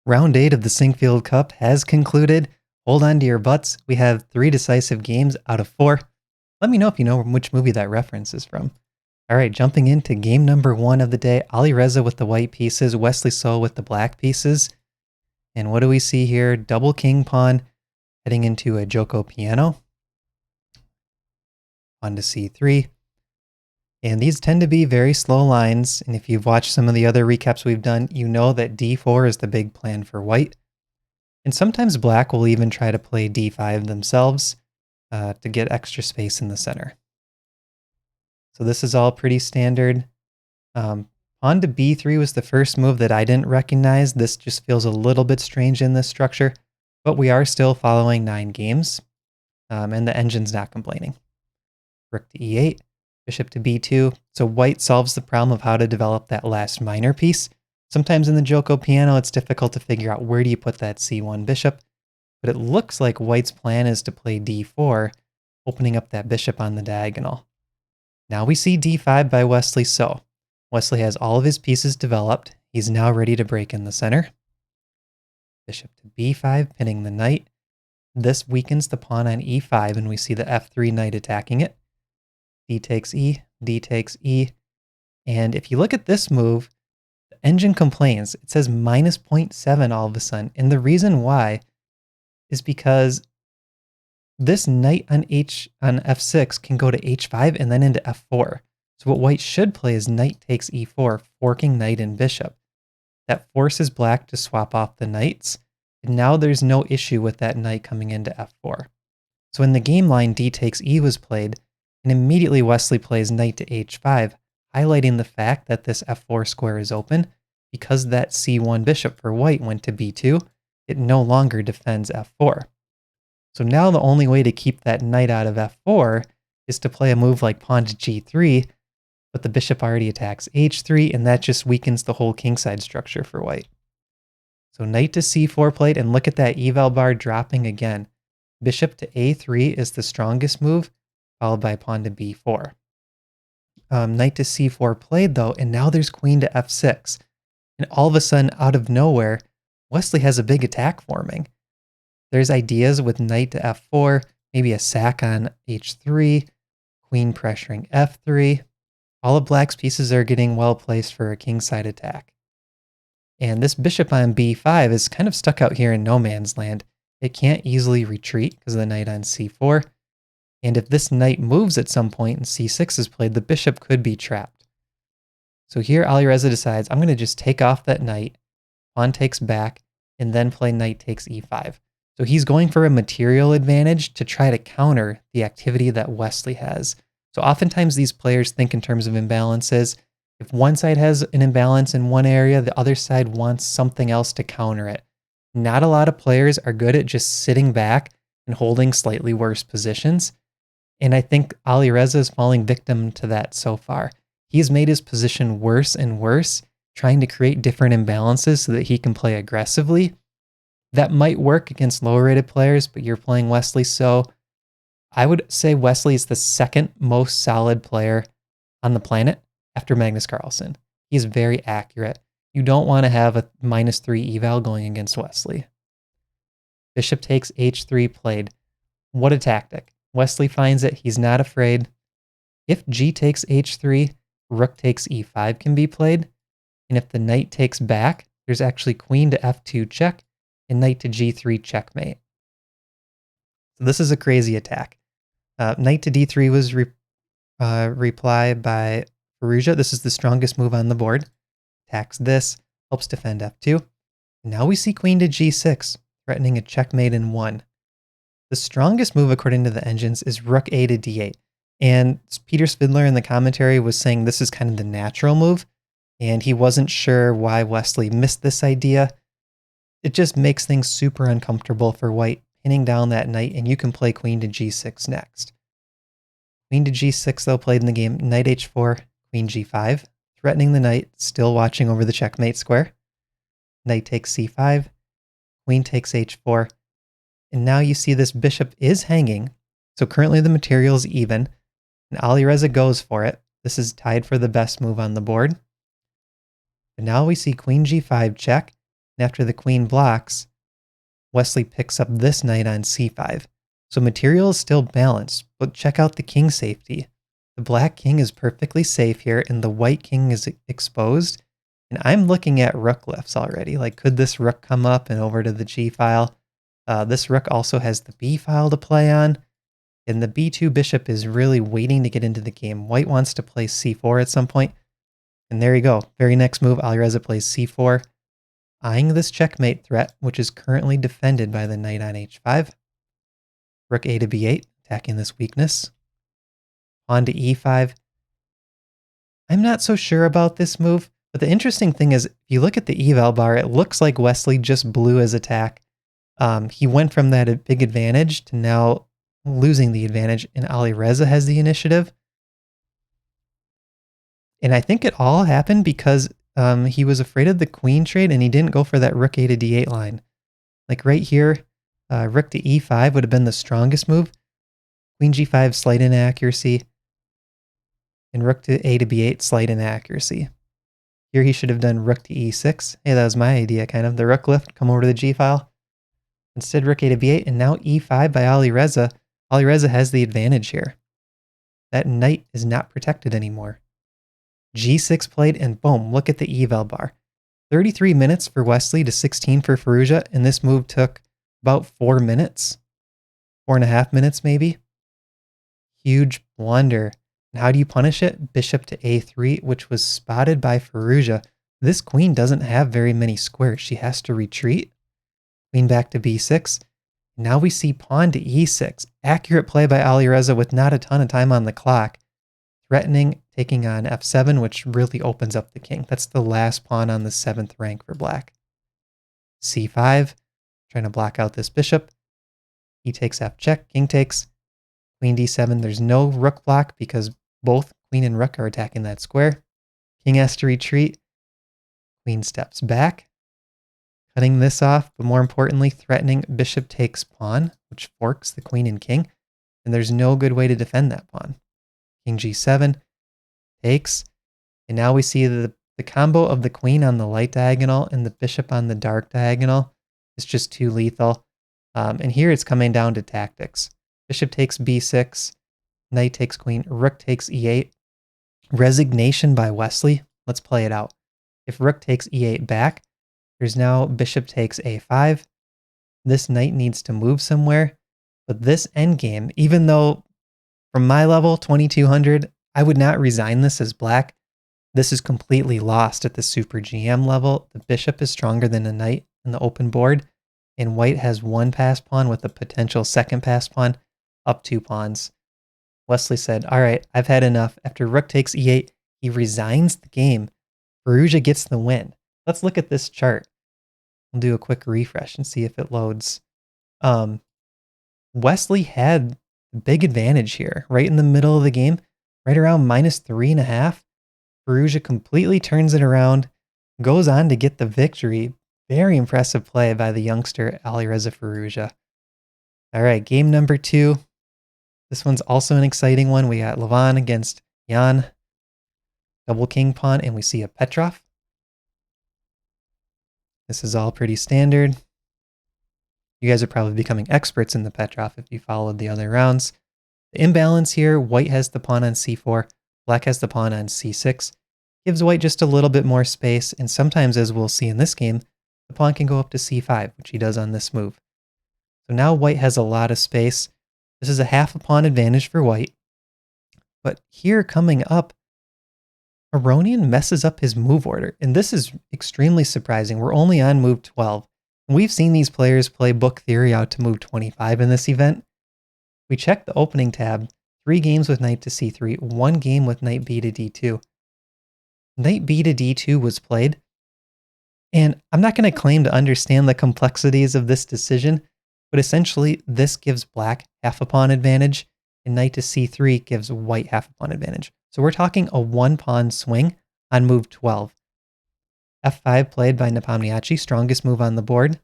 Round 8 of the Sinquefield Cup has concluded. Hold on to your butts. We have 3 decisive games out of 4. Let me know if you know which movie that reference is from. All right, jumping into game number 1 of the day. Alireza with the white pieces, Wesley So with the black pieces. And what do we see here? Double king pawn heading into a Joko piano. Pawn to c3. And these tend to be very slow lines, and if you've watched some of the other recaps we've done, you know that d4 is the big plan for white. And sometimes black will even try to play d5 themselves to get extra space in the center. So this is all pretty standard. Pawn to b3 was the first move that I didn't recognize. This just feels a little bit strange in this structure, but we are still following 9 games, and the engine's not complaining. Rook to e8. Bishop to b2. So white solves the problem of how to develop that last minor piece. Sometimes in the Joko piano, it's difficult to figure out where do you put that c1 bishop. But it looks like white's plan is to play d4, opening up that bishop on the diagonal. Now we see d5 by Wesley So. Wesley has all of his pieces developed. He's now ready to break in the center. Bishop to b5, pinning the knight. This weakens the pawn on e5, and we see the f3 knight attacking it. D takes E, D takes E. And if you look at this move, the engine complains. It says minus 0.7 all of a sudden. And the reason why is because this knight on f6 can go to h5 and then into f4. So what white should play is knight takes e4, forking knight and bishop. That forces black to swap off the knights. And now there's no issue with that knight coming into f4. So in the game line, D takes E was played, and immediately Wesley plays knight to h5, highlighting the fact that this f4 square is open. Because that c1 bishop for white went to b2, it no longer defends f4. So now the only way to keep that knight out of f4 is to play a move like pawn to g3, but the bishop already attacks h3, and that just weakens the whole kingside structure for white. So knight to c4 played, and look at that eval bar dropping again. Bishop to a3 is the strongest move, followed by pawn to b4. Knight to c4 played though, and now there's queen to f6. And all of a sudden, out of nowhere, Wesley has a big attack forming. There's ideas with knight to f4, maybe a sack on h3, queen pressuring f3. All of black's pieces are getting well placed for a kingside attack. And this bishop on b5 is kind of stuck out here in no man's land. It can't easily retreat because of the knight on c4. And if this knight moves at some point and c6 is played, the bishop could be trapped. So here Alireza decides, I'm going to just take off that knight, pawn takes back, and then play knight takes e5. So he's going for a material advantage to try to counter the activity that Wesley has. So oftentimes these players think in terms of imbalances. If one side has an imbalance in one area, the other side wants something else to counter it. Not a lot of players are good at just sitting back and holding slightly worse positions. And I think Alireza is falling victim to that so far. He's made his position worse and worse, trying to create different imbalances so that he can play aggressively. That might work against lower rated players, but you're playing Wesley So. I would say Wesley is the second most solid player on the planet after Magnus Carlsen. He's very accurate. You don't want to have a -3 eval going against Wesley. Bishop takes h3 played. What a tactic. Wesley finds it. He's not afraid. If g takes h3, rook takes e5 can be played. And if the knight takes back, there's actually queen to f2 check and knight to g3 checkmate. So this is a crazy attack. Knight to d3 was replied by Firouzja. This is the strongest move on the board. Attacks this, helps defend f2. And now we see queen to g6, threatening a checkmate in 1. The strongest move, according to the engines, is rook a to d8. And Peter Spindler in the commentary was saying this is kind of the natural move, and he wasn't sure why Wesley missed this idea. It just makes things super uncomfortable for white, pinning down that knight, and you can play queen to g6 next. Queen to g6, though, played in the game, knight h4, queen g5, threatening the knight, still watching over the checkmate square. Knight takes c5, queen takes h4, and now you see this bishop is hanging, so currently the material is even, and Alireza goes for it. This is tied for the best move on the board. But now we see queen g5 check, And after the queen blocks, Wesley picks up this knight on c5. So material is still balanced, but check out the king safety. The black king is perfectly safe here, and the white king is exposed. And I'm looking at rook lifts already. Like, could this rook come up and over to the g file? This rook also has the b file to play on. And the b2 bishop is really waiting to get into the game. White wants to play c4 at some point. And there you go. Very next move, Alireza plays c4, eyeing this checkmate threat, which is currently defended by the knight on h5. Rook a to b8, attacking this weakness. Pawn to e5. I'm not so sure about this move, but the interesting thing is, if you look at the eval bar, it looks like Wesley just blew his attack. He went from that big advantage to now losing the advantage, and Alireza has the initiative. And I think it all happened because he was afraid of the queen trade, and he didn't go for that rook a to d8 line. Like right here, rook to e5 would have been the strongest move. Queen g5, slight inaccuracy. And rook to a to b8, slight inaccuracy. Here he should have done rook to e6. Hey, that was my idea, kind of. The rook lift, come over to the g file. Instead, rook a to b8, and now e5 by Alireza. Alireza has the advantage here. That knight is not protected anymore. g6 played, and boom, look at the eval bar. 33 minutes for Wesley to 16 for Firouzja, and this move took about 4 minutes. 4.5 minutes, maybe. Huge blunder. And how do you punish it? Bishop to a3, which was spotted by Firouzja. This queen doesn't have very many squares. She has to retreat. Queen back to b6. Now we see pawn to e6. Accurate play by Alireza with not a ton of time on the clock. Threatening, taking on f7, which really opens up the king. That's the last pawn on the 7th rank for black. c5, trying to block out this bishop. He takes f check, king takes. Queen d7, there's no rook block because both queen and rook are attacking that square. King has to retreat. Queen steps back, cutting this off, but more importantly, threatening bishop takes pawn, which forks the queen and king, and there's no good way to defend that pawn. King g7 takes, and now we see the combo of the queen on the light diagonal and the bishop on the dark diagonal is just too lethal. And here it's coming down to tactics. Bishop takes b6, knight takes queen, rook takes e8. Resignation by Wesley. Let's play it out. If rook takes e8 back, there's now bishop takes a5. This knight needs to move somewhere, but this endgame, even though from my level, 2200, I would not resign this as black. This is completely lost at the super GM level. The bishop is stronger than a knight in the open board, and white has one passed pawn with a potential second passed pawn, up 2 pawns. Wesley said, all right, I've had enough. After rook takes e8, he resigns the game. Firouzja gets the win. Let's look at this chart. We'll do a quick refresh and see if it loads. Wesley had a big advantage here, right in the middle of the game, right around -3.5. Firouzja completely turns it around, goes on to get the victory. Very impressive play by the youngster Alireza Firouzja. All right, game number 2. This one's also an exciting one. We got Levan against Jan. Double king pawn, and we see a Petrov. This is all pretty standard. You guys are probably becoming experts in the Petrov if you followed the other rounds. The imbalance here, white has the pawn on c4, black has the pawn on c6. Gives white just a little bit more space, and sometimes, as we'll see in this game, the pawn can go up to c5, which he does on this move. So now white has a lot of space. This is a half a pawn advantage for white. But here coming up, Aronian messes up his move order, and this is extremely surprising. We're only on move 12. And we've seen these players play book theory out to move 25 in this event. We check the opening tab, 3 games with knight to c3, 1 game with knight b to d2. Knight b to d2 was played, and I'm not going to claim to understand the complexities of this decision, but essentially this gives black half a pawn advantage, and knight to c3 gives white half a pawn advantage. So we're talking a 1 pawn swing on move 12. f5 played by Nepomniachtchi, strongest move on the board.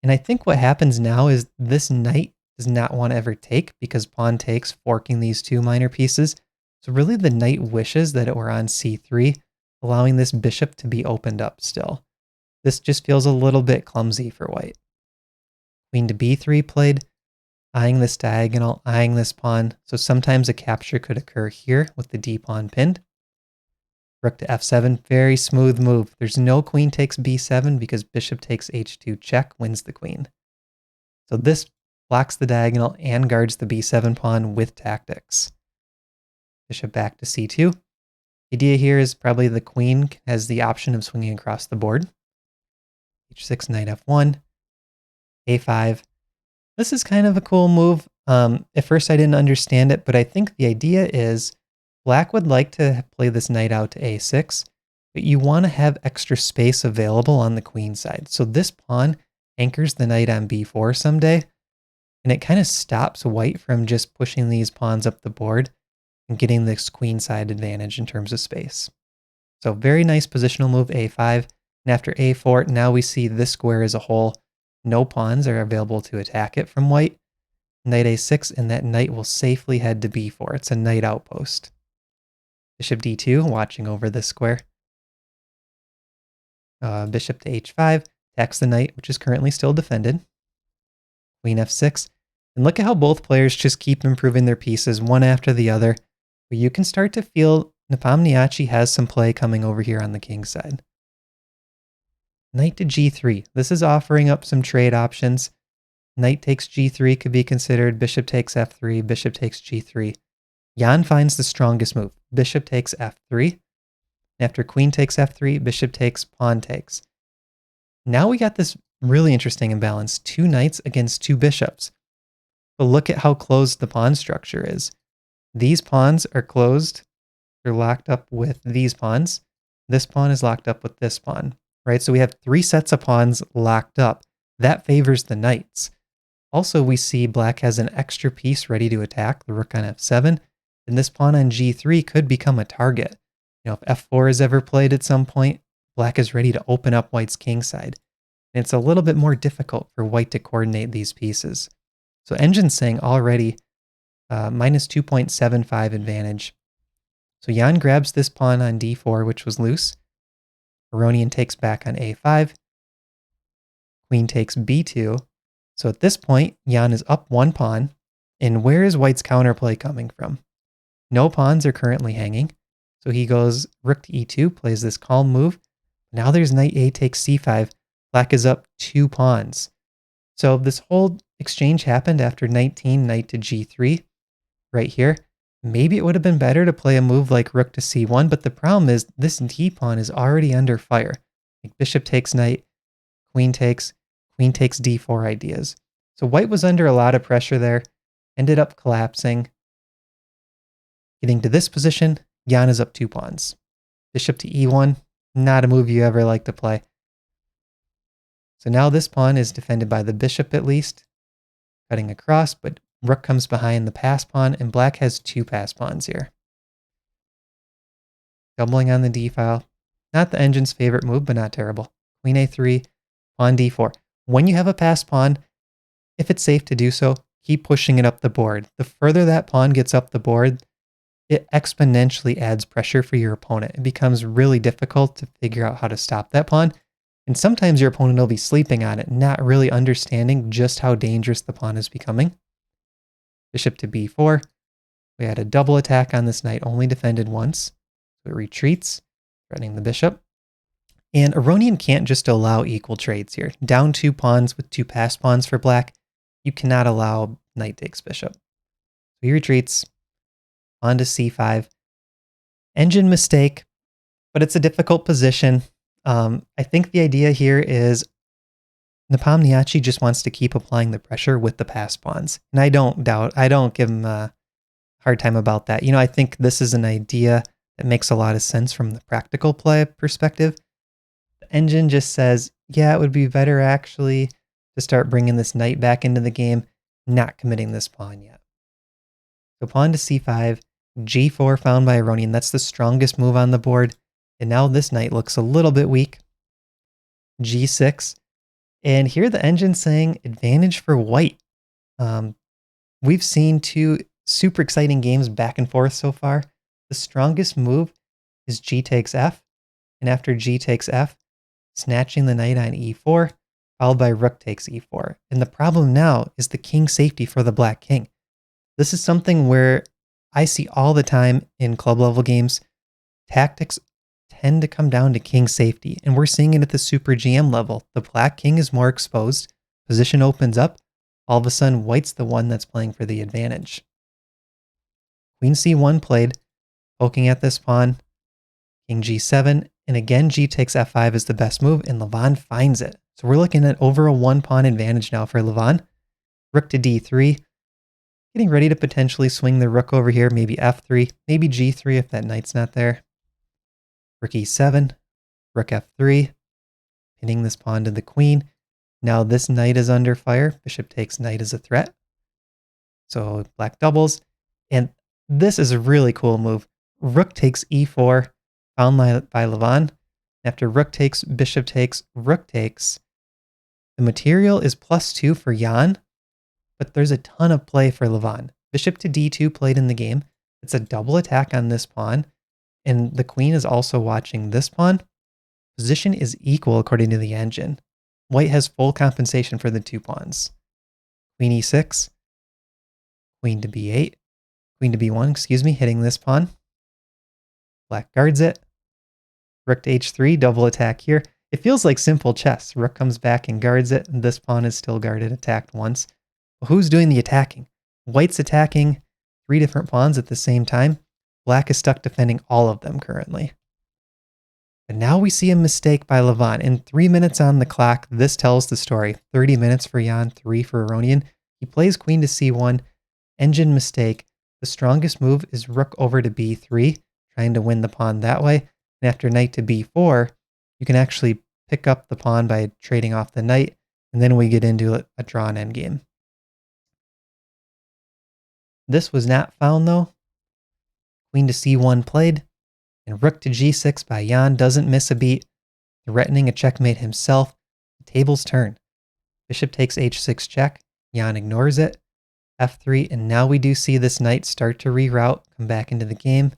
And I think what happens now is this knight does not want to ever take because pawn takes, forking these 2 minor pieces. So really the knight wishes that it were on c3, allowing this bishop to be opened up still. This just feels a little bit clumsy for white. Queen to b3 played, eyeing this diagonal, eyeing this pawn, so sometimes a capture could occur here with the d-pawn pinned. Rook to f7, very smooth move. There's no queen takes b7 because bishop takes h2 check wins the queen. So this blocks the diagonal and guards the b7 pawn with tactics. Bishop back to c2. The idea here is probably the queen has the option of swinging across the board. h6, knight f1, a5. This is kind of a cool move. At first I didn't understand it, but I think the idea is black would like to play this knight out to a6, but you want to have extra space available on the queen side. So this pawn anchors the knight on b4 someday, and it kind of stops white from just pushing these pawns up the board and getting this queen side advantage in terms of space. So very nice positional move, a5. And after a4, now we see this square as a whole. No pawns are available to attack it from white. Knight a6, and that knight will safely head to b4. It's a knight outpost. Bishop d2, watching over this square. Bishop to h5, attacks the knight, which is currently still defended. Queen f6. And look at how both players just keep improving their pieces one after the other. But you can start to feel Nepomniachtchi has some play coming over here on the king side. Knight to g3. This is offering up some trade options. Knight takes g3 could be considered. Bishop takes f3. Bishop takes g3. Jan finds the strongest move. Bishop takes f3. After queen takes f3, bishop takes, pawn takes. Now we got this really interesting imbalance. 2 knights against 2 bishops. But look at how closed the pawn structure is. These pawns are closed. They're locked up with these pawns. This pawn is locked up with this pawn, right? So we have 3 sets of pawns locked up. That favors the knights. Also, we see black has an extra piece ready to attack, the rook on f7, and this pawn on g3 could become a target. You know, if f4 is ever played at some point, black is ready to open up white's king side. And it's a little bit more difficult for white to coordinate these pieces. So Engine's saying already minus 2.75 advantage. So Jan grabs this pawn on d4, which was loose. Aronian takes back on a5. Queen takes b2. So at this point, Jan is up 1 pawn. And where is white's counterplay coming from? No pawns are currently hanging. So he goes rook to e2, plays this calm move. Now there's knight a takes c5. Black is up 2 pawns. So this whole exchange happened after 19, knight to g3, right here. Maybe it would have been better to play a move like rook to c1, but the problem is this d-pawn is already under fire. Like bishop takes knight, queen takes d4 ideas. So white was under a lot of pressure there, ended up collapsing. Getting to this position, Jan is up 2 pawns. Bishop to e1, not a move you ever like to play. So now this pawn is defended by the bishop at least, cutting across, but rook comes behind the pass pawn, and black has 2 pass pawns here. Doubling on the d-file. Not the Engine's favorite move, but not terrible. Queen a3, pawn d4. When you have a pass pawn, if it's safe to do so, keep pushing it up the board. The further that pawn gets up the board, it exponentially adds pressure for your opponent. It becomes really difficult to figure out how to stop that pawn. And sometimes your opponent will be sleeping on it, not really understanding just how dangerous the pawn is becoming. Bishop to b4. We had a double attack on this knight, only defended once. So it retreats, threatening the bishop. And Aronian can't just allow equal trades here. Down 2 pawns with 2 pass pawns for black. You cannot allow knight takes bishop. So he retreats on to c5. Engine mistake, but it's a difficult position. I think the idea here is Nepomniachtchi just wants to keep applying the pressure with the pass pawns. And I don't give him a hard time about that. You know, I think this is an idea that makes a lot of sense from the practical play perspective. The Engine just says, yeah, it would be better actually to start bringing this knight back into the game, not committing this pawn yet. So pawn to c5, g4 found by Aronian. That's the strongest move on the board. And now this knight looks a little bit weak. g6. And here the Engine's saying advantage for white. We've seen 2 super exciting games back and forth so far. The strongest move is g takes f. And after g takes f, snatching the knight on e4, followed by rook takes e4. And the problem now is the king safety for the black king. This is something where I see all the time in club level games. Tactics tend to come down to king safety, and we're seeing it at the super GM level. The black king is more exposed, position opens up, all of a sudden white's the one that's playing for the advantage. Queen c1 played, poking at this pawn, king g7, and again g takes f5 is the best move, and Levon finds it. So we're looking at over a 1-pawn advantage now for Levon. Rook to d3, getting ready to potentially swing the rook over here, maybe f3, maybe g3 if that knight's not there. Rook e7, rook f3, pinning this pawn to the queen. Now this knight is under fire. Bishop takes knight as a threat. So black doubles. And this is a really cool move. Rook takes e4, found by Levon. After rook takes, bishop takes, rook takes. The material is +2 for Jan, but there's a ton of play for Levon. Bishop to d2 played in the game. It's a double attack on this pawn. And the queen is also watching this pawn. Position is equal according to the engine. White has full compensation for the 2 pawns. Queen e6, queen to b8, queen to b1, hitting this pawn. Black guards it. Rook to h3, double attack here. It feels like simple chess. Rook comes back and guards it, and this pawn is still guarded, attacked once. But who's doing the attacking? White's attacking 3 different pawns at the same time. Black is stuck defending all of them currently. But now we see a mistake by Levon. In 3 minutes on the clock, this tells the story. 30 minutes for Jan, 3 for Aronian. He plays queen to c1. Engine mistake. The strongest move is rook over to b3, trying to win the pawn that way. And after knight to b4, you can actually pick up the pawn by trading off the knight. And then we get into a drawn endgame. This was not found though. Queen to c1 played, and rook to g6 by Jan doesn't miss a beat, threatening a checkmate himself. The tables turn. Bishop takes h6 check, Jan ignores it, f3, and now we do see this knight start to reroute, come back into the game,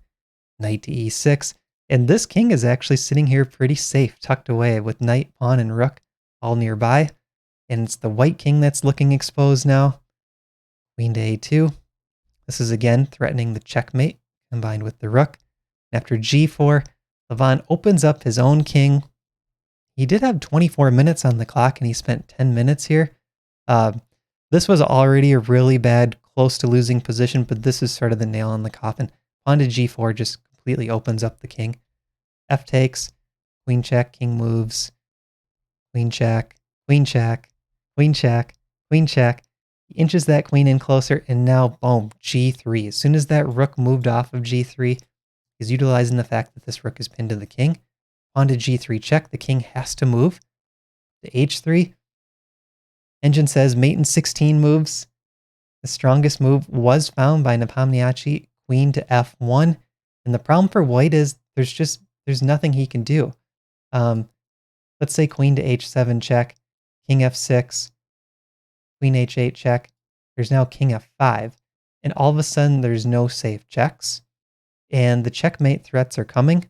knight to e6, and this king is actually sitting here pretty safe, tucked away with knight, pawn, and rook all nearby, and it's the white king that's looking exposed now. Queen to a2. This is again threatening the checkmate, combined with the rook. After g4, Levon opens up his own king. He did have 24 minutes on the clock, and he spent 10 minutes here. This was already a really bad, close to losing position, but this is sort of the nail in the coffin. Pawn to g4 just completely opens up the king. F takes, queen check, king moves, queen check, queen check, queen check, queen check. He inches that queen in closer, and now, boom, g3. As soon as that rook moved off of g3, he's utilizing the fact that this rook is pinned to the king. Pawn to g3 check. The king has to move. To h3. Engine says mate in 16 moves. The strongest move was found by Nepomniachtchi. Queen to f1. And the problem for white is there's nothing he can do. Let's say queen to h7 check. King f6. Queen h8 check. There's now king f5. And all of a sudden, there's no safe checks. And the checkmate threats are coming.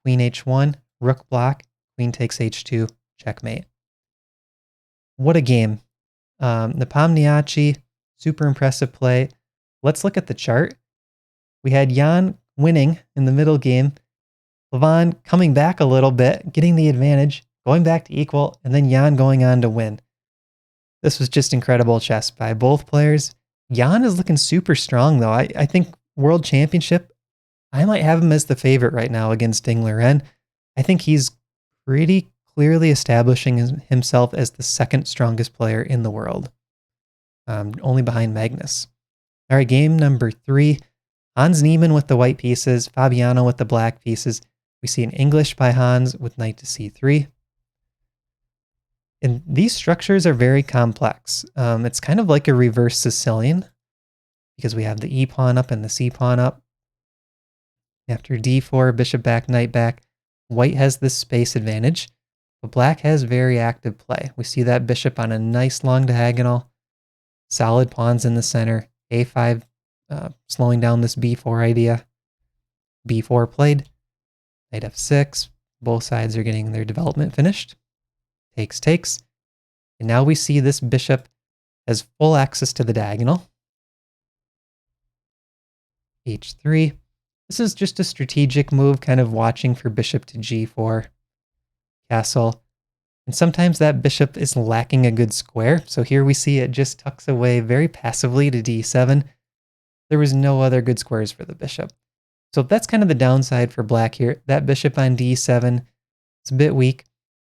Queen h1, rook block, queen takes h2, checkmate. What a game. Nepomniachtchi, super impressive play. Let's look at the chart. We had Jan winning in the middle game. Levon coming back a little bit, getting the advantage, going back to equal, and then Jan going on to win. This was just incredible chess by both players. Jan is looking super strong, though. I think World Championship, I might have him as the favorite right now against Ding Liren. I think he's pretty clearly establishing himself as the second strongest player in the world, only behind Magnus. All right, game number 3. Hans Niemann with the white pieces, Fabiano with the black pieces. We see an English by Hans with knight to c3. And these structures are very complex. It's kind of like a reverse Sicilian because we have the E pawn up and the C pawn up. After d4, bishop back, knight back, white has this space advantage, but black has very active play. We see that bishop on a nice long diagonal, solid pawns in the center, a5 slowing down this b4 idea. b4 played, knight f6, Both sides are getting their development finished. Takes, takes. And now we see this bishop has full access to the diagonal. H3. This is just a strategic move, kind of watching for bishop to G4. Castle. And sometimes that bishop is lacking a good square. So here we see it just tucks away very passively to D7. There was no other good squares for the bishop. So that's kind of the downside for black here. That bishop on D7 is a bit weak.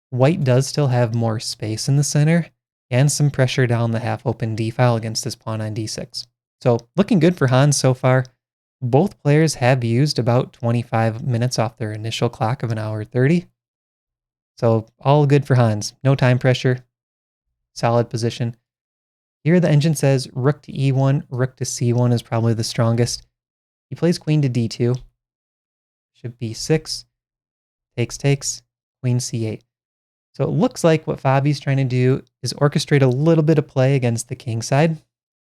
White does still have more space in the center and some pressure down the half-open D file against this pawn on D6. So looking good for Hans so far. Both players have used about 25 minutes off their initial clock of an hour 30. So all good for Hans. No time pressure. Solid position. Here the engine says rook to E1, rook to C1 is probably the strongest. He plays queen to D2. Bishop B6. Takes, takes. Queen C8. So it looks like what Fabi's trying to do is orchestrate a little bit of play against the king side.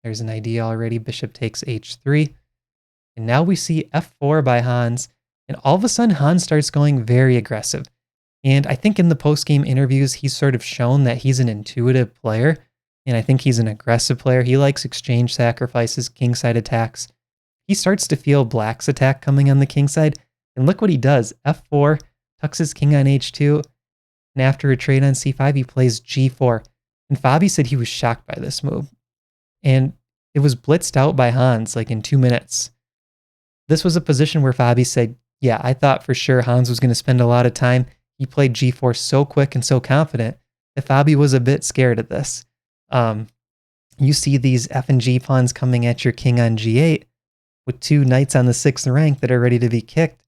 There's an idea already. Bishop takes H3. And now we see F4 by Hans. And all of a sudden, Hans starts going very aggressive. And I think in the post-game interviews, he's sort of shown that he's an intuitive player. And I think he's an aggressive player. He likes exchange sacrifices, kingside attacks. He starts to feel black's attack coming on the king side. And look what he does. F4, tucks his king on H2. And after a trade on C5, he plays G4. And Fabi said he was shocked by this move. And it was blitzed out by Hans like in 2 minutes. This was a position where Fabi said, yeah, I thought for sure Hans was going to spend a lot of time. He played G4 so quick and so confident that Fabi was a bit scared of this. You see these F and G pawns coming at your king on G8 with 2 knights on the 6th rank that are ready to be kicked.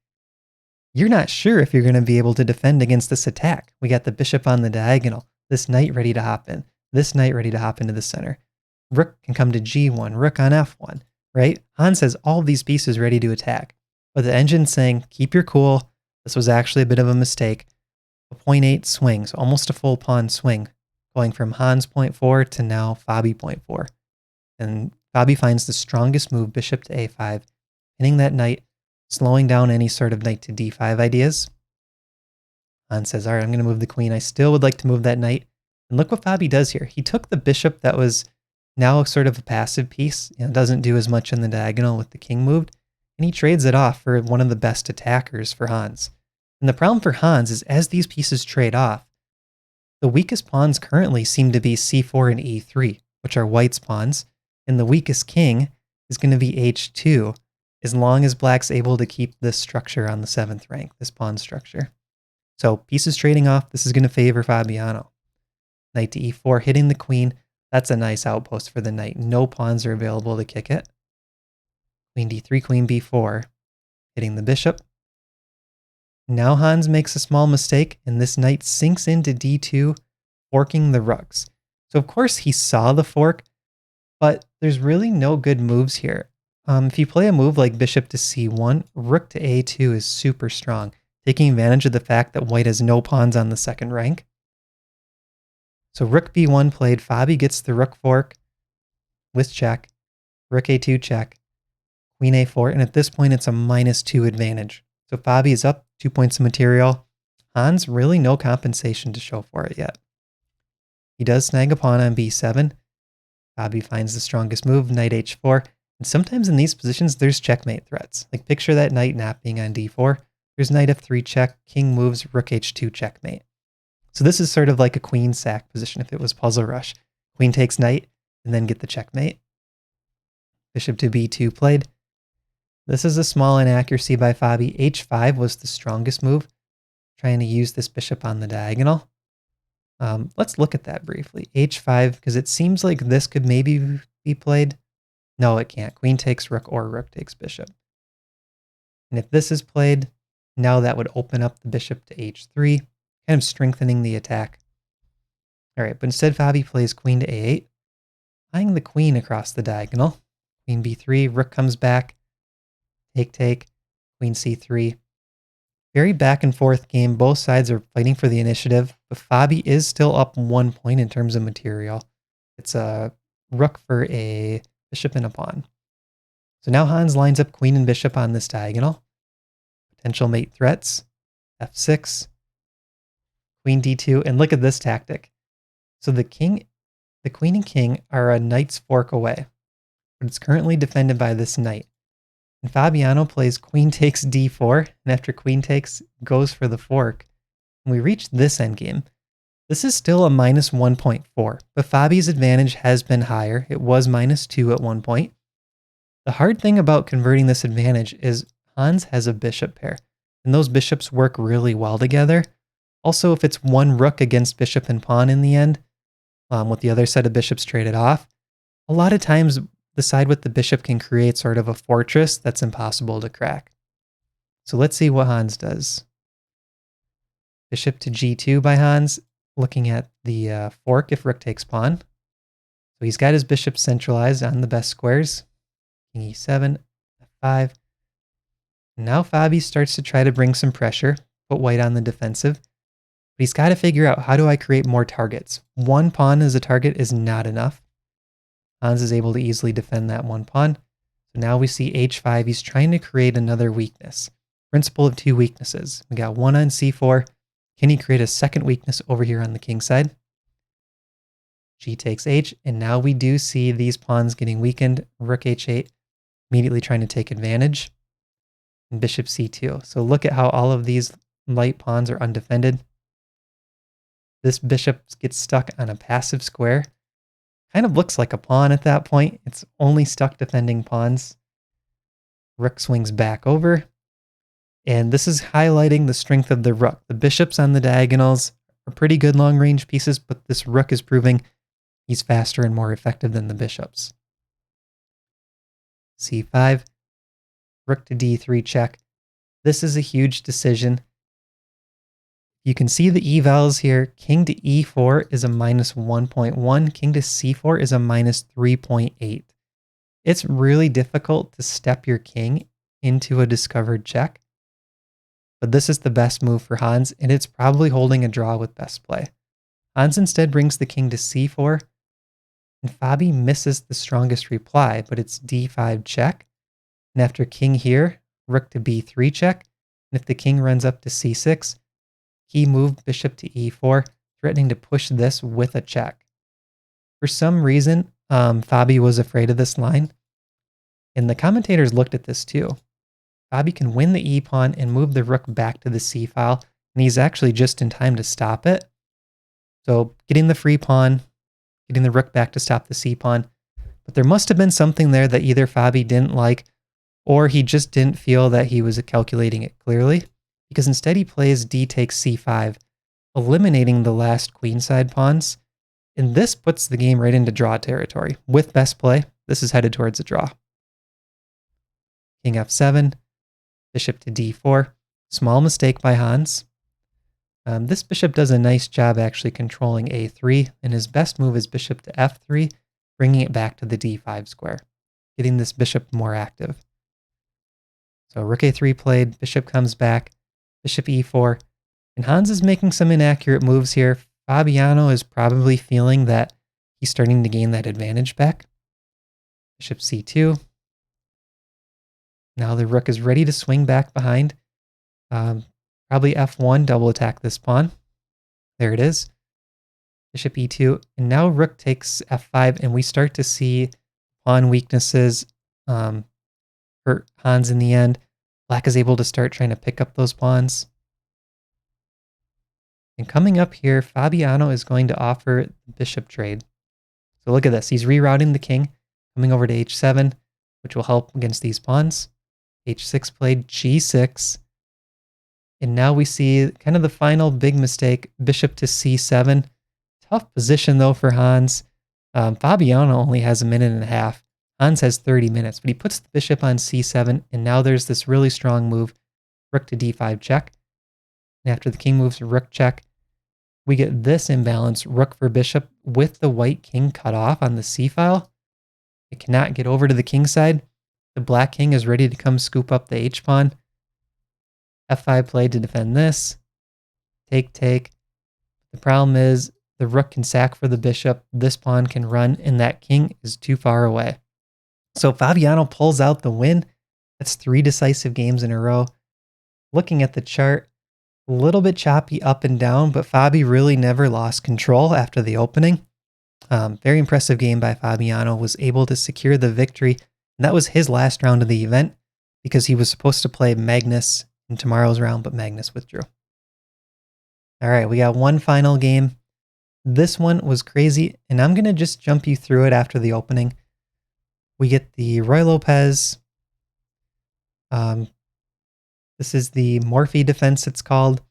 You're not sure if you're going to be able to defend against this attack. We got the bishop on the diagonal, this knight ready to hop in, this knight ready to hop into the center. Rook can come to G1, rook on F1, right? Hans has all these pieces ready to attack. But the engine's saying, keep your cool. This was actually a bit of a mistake. A 0.8 swing, so almost a full pawn swing, going from Hans 0.4 to now Fabi 0.4. And Fabi finds the strongest move, bishop to A5, pinning that knight, slowing down any sort of knight to D5 ideas. Hans says, all right, I'm going to move the queen. I still would like to move that knight. And look what Fabi does here. He took the bishop that was now sort of a passive piece, doesn't do as much in the diagonal with the king moved, and he trades it off for one of the best attackers for Hans. And the problem for Hans is as these pieces trade off, the weakest pawns currently seem to be C4 and E3, which are white's pawns, and the weakest king is going to be H2, as long as black's able to keep this structure on the 7th rank, this pawn structure. So pieces trading off, this is going to favor Fabiano. Knight to E4, hitting the queen. That's a nice outpost for the knight. No pawns are available to kick it. Queen D3, queen B4, hitting the bishop. Now Hans makes a small mistake, and this knight sinks into D2, forking the rooks. So of course he saw the fork, but there's really no good moves here. If you play a move like bishop to C1, rook to A2 is super strong, taking advantage of the fact that white has no pawns on the 2nd rank. So rook B1 played, Fabi gets the rook fork with check, rook A2 check, queen A4, and at this point it's a -2 advantage. So Fabi is up 2 points of material. Hans, really no compensation to show for it yet. He does snag a pawn on B7. Fabi finds the strongest move, knight H4. And sometimes in these positions, there's checkmate threats. Like picture that knight not being on D4. There's knight F3 check, king moves, rook H2 checkmate. So this is sort of like a queen sack position if it was Puzzle Rush. Queen takes knight, and then get the checkmate. Bishop to B2 played. This is a small inaccuracy by Fabi. H5 was the strongest move, trying to use this bishop on the diagonal. Let's look at that briefly. H5, because it seems like this could maybe be played. No, it can't. Queen takes rook or rook takes bishop. And if this is played, now that would open up the bishop to H3, kind of strengthening the attack. All right, but instead Fabi plays queen to A8, eyeing the queen across the diagonal. Queen B3, rook comes back, take, queen C3. Very back and forth game. Both sides are fighting for the initiative, but Fabi is still up 1 point in terms of material. It's a rook for a bishop and a pawn. So now Hans lines up queen and bishop on this diagonal. Potential mate threats. f6, queen d2, and look at this tactic. So the queen and king are a knight's fork away, but it's currently defended by this knight. And Fabiano plays queen takes d4, and after queen takes, goes for the fork. And we reach this endgame. This is still a minus 1.4, but Fabi's advantage has been higher. It was -2 at one point. The hard thing about converting this advantage is Hans has a bishop pair, and those bishops work really well together. Also, if it's one rook against bishop and pawn in the end, with the other set of bishops traded off, a lot of times the side with the bishop can create sort of a fortress that's impossible to crack. So let's see what Hans does. Bishop to g2 by Hans, looking at the fork if rook takes pawn. So he's got his bishop centralized on the best squares. King e7, f5. Now Fabi starts to try to bring some pressure, put white on the defensive. But he's got to figure out, how do I create more targets? One pawn as a target is not enough. Hans is able to easily defend that one pawn. So now we see h5. He's trying to create another weakness. Principle of two weaknesses. We got one on c4. Can he create a second weakness over here on the king side? G takes h, and now we do see these pawns getting weakened. Rook h8, immediately trying to take advantage. And bishop c2. So look at how all of these light pawns are undefended. This bishop gets stuck on a passive square. Kind of looks like a pawn at that point. It's only stuck defending pawns. Rook swings back over. And this is highlighting the strength of the rook. The bishops on the diagonals are pretty good long-range pieces, but this rook is proving he's faster and more effective than the bishops. c5, rook to d3 check. This is a huge decision. You can see the evals here. King to e4 is a -1.1. King to c4 is a -3.8. It's really difficult to step your king into a discovered check. But this is the best move for Hans, and it's probably holding a draw with best play. Hans instead brings the king to c4, and Fabi misses the strongest reply, but it's d5 check. And after king here, rook to b3 check. And if the king runs up to c6, he moved bishop to e4, threatening to push this with a check. For some reason, Fabi was afraid of this line, and the commentators looked at this too. Fabi can win the e-pawn and move the rook back to the c-file, and he's actually just in time to stop it. So getting the free pawn, getting the rook back to stop the c-pawn. But there must have been something there that either Fabi didn't like, or he just didn't feel that he was calculating it clearly, because instead he plays d takes c5, eliminating the last queenside pawns, and this puts the game right into draw territory. With best play, this is headed towards a draw. King f7, bishop to d4. Small mistake by Hans. This bishop does a nice job actually controlling a3, and his best move is bishop to f3, bringing it back to the d5 square, getting this bishop more active. So rook a3 played, bishop comes back, bishop e4, and Hans is making some inaccurate moves here. Fabiano is probably feeling that he's starting to gain that advantage back. Bishop c2. Now the rook is ready to swing back behind. Probably f1, double attack this pawn. There it is. Bishop e2, and now rook takes f5, and we start to see pawn weaknesses hurt Hans in the end. Black is able to start trying to pick up those pawns. And coming up here, Fabiano is going to offer the bishop trade. So look at this. He's rerouting the king, coming over to h7, which will help against these pawns. h6 played, g6. And now we see kind of the final big mistake, bishop to c7. Tough position, though, for Hans. Fabiano only has a minute and a half. Hans has 30 minutes, but he puts the bishop on c7, and now there's this really strong move, rook to d5 check. And after the king moves, rook check. We get this imbalance, rook for bishop, with the white king cut off on the c-file. It cannot get over to the king side. The black king is ready to come scoop up the h-pawn. f5 played to defend this. Take, take. The problem is the rook can sack for the bishop, this pawn can run, and that king is too far away. So Fabiano pulls out the win. That's 3 decisive games in a row. Looking at the chart, A little bit choppy up and down, but Fabi really never lost control after the opening. Very impressive game by Fabiano, was able to secure the victory, and that was his last round of the event because he was supposed to play Magnus in tomorrow's round, but Magnus withdrew. All right, we got one final game. This one was crazy, and I'm going to just jump you through it after the opening. We get the Roy Lopez. This is the Morphe defense, it's called.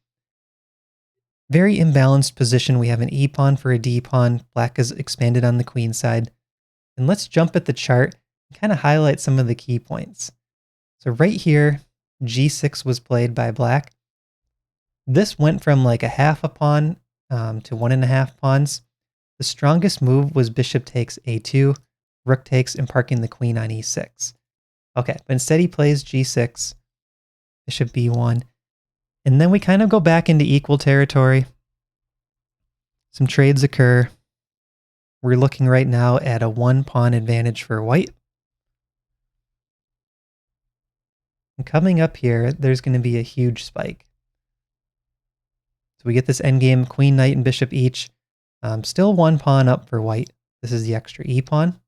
Very imbalanced position. We have an E pawn for a D pawn. Black is expanded on the queen side. And let's jump at the chart and kind of highlight some of the key points. So right here, G6 was played by Black. This went from like a half a pawn to 1.5 pawns. The strongest move was bishop takes A2, rook takes, and parking the queen on E6. Okay, but instead he plays G6, bishop B1. And then we kind of go back into equal territory. Some trades occur. We're looking right now at a 1-pawn advantage for white. And coming up here, there's going to be a huge spike. So we get this endgame, queen, knight, and bishop each. Still 1 pawn up for white. This is the extra E pawn.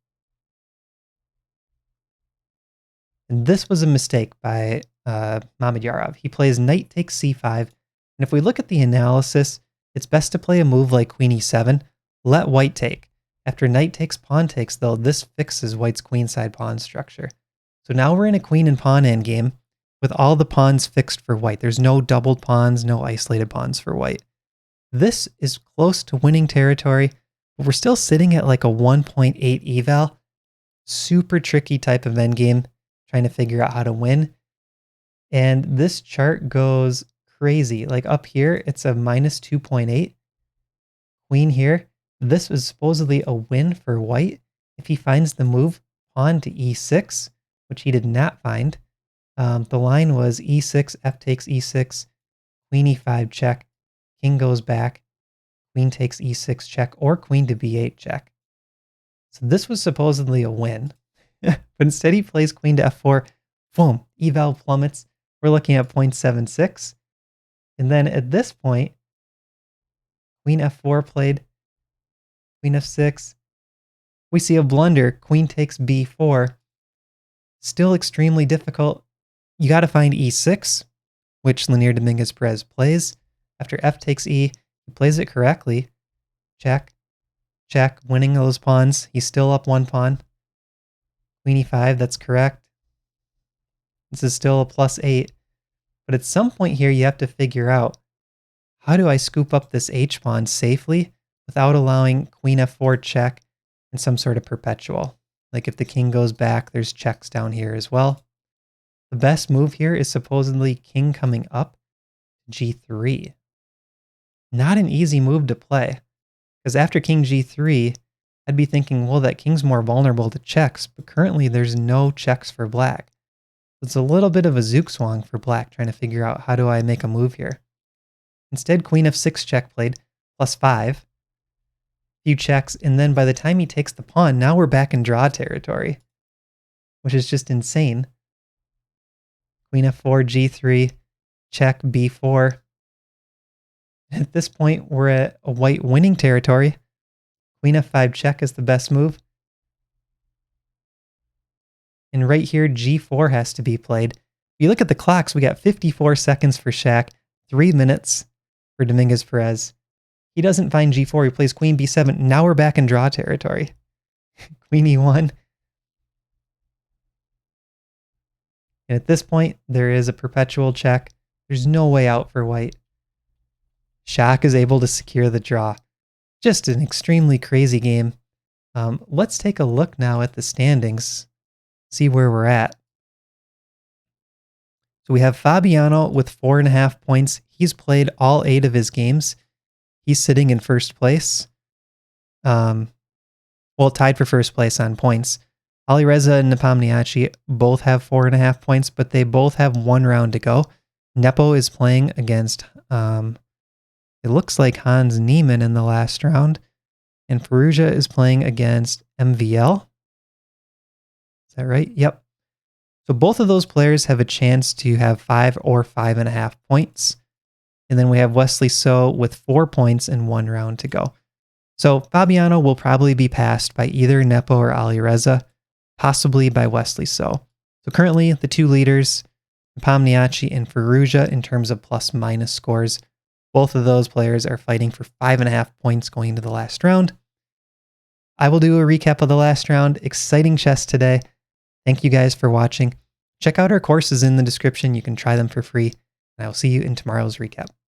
And this was a mistake by Mamedyarov. He plays knight takes c5. And if we look at the analysis, it's best to play a move like queen e7. Let white take. After knight takes, pawn takes, though, this fixes white's queenside pawn structure. So now we're in a queen and pawn endgame with all the pawns fixed for white. There's no doubled pawns, no isolated pawns for white. This is close to winning territory, but we're still sitting at like a 1.8 eval. Super tricky type of endgame, trying to figure out how to win. And this chart goes crazy. Like up here, it's a minus 2.8. Queen here. This was supposedly a win for white if he finds the move pawn to e6, which he did not find. The line was e6, f takes e6, queen e5 check, king goes back, queen takes e6 check, or queen to b8 check. So this was supposedly a win. But instead he plays queen to f4, boom, eval plummets. We're looking at 0.76. And then at this point, queen f4 played, queen f6. We see a blunder, queen takes b4. Still extremely difficult. You got to find e6, which Linear Dominguez Perez plays. After f takes e, he plays it correctly. Check, check, winning those pawns. He's still up 1 pawn. Queen e5, that's correct. This is still a +8. But at some point here, you have to figure out, how do I scoop up this h pawn safely without allowing queen f4 check and some sort of perpetual? Like if the king goes back, there's checks down here as well. The best move here is supposedly king coming up, g3. Not an easy move to play, because after king g3, I'd be thinking, well, that king's more vulnerable to checks, but currently there's no checks for black. It's a little bit of a zugzwang for black, trying to figure out how do I make a move here. Instead, queen f6 check played, +5. Few checks, and then by the time he takes the pawn, now we're back in draw territory, which is just insane. Queen f4, g3, check, b4. At this point, we're at a white winning territory. Queen f5 check is the best move. And right here, g4 has to be played. If you look at the clocks, we got 54 seconds for Shaq, 3 minutes for Dominguez Perez. He doesn't find g4, he plays queen b7. Now we're back in draw territory. Queen e1. And at this point, there is a perpetual check. There's no way out for white. Shaq is able to secure the draw. Just an extremely crazy game. Let's take a look now at the standings, see where we're at. So we have Fabiano with 4.5 points. He's played all 8 of his games. He's sitting in first place. Well, tied for first place on points. Alireza and Nepomniachtchi both have 4.5 points, but they both have 1 round to go. Nepo is playing against, it looks like Hans Niemann in the last round. And Firouzja is playing against MVL. Is that right? Yep. So both of those players have a chance to have 5 or 5.5 points. And then we have Wesley So with 4 points and 1 round to go. So Fabiano will probably be passed by either Nepo or Alireza, possibly by Wesley So. So currently the 2 leaders, Nepomniachtchi and Firouzja, in terms of plus-minus scores, both of those players are fighting for 5.5 points going into the last round. I will do a recap of the last round. Exciting chess today. Thank you guys for watching. Check out our courses in the description. You can try them for free. And I will see you in tomorrow's recap.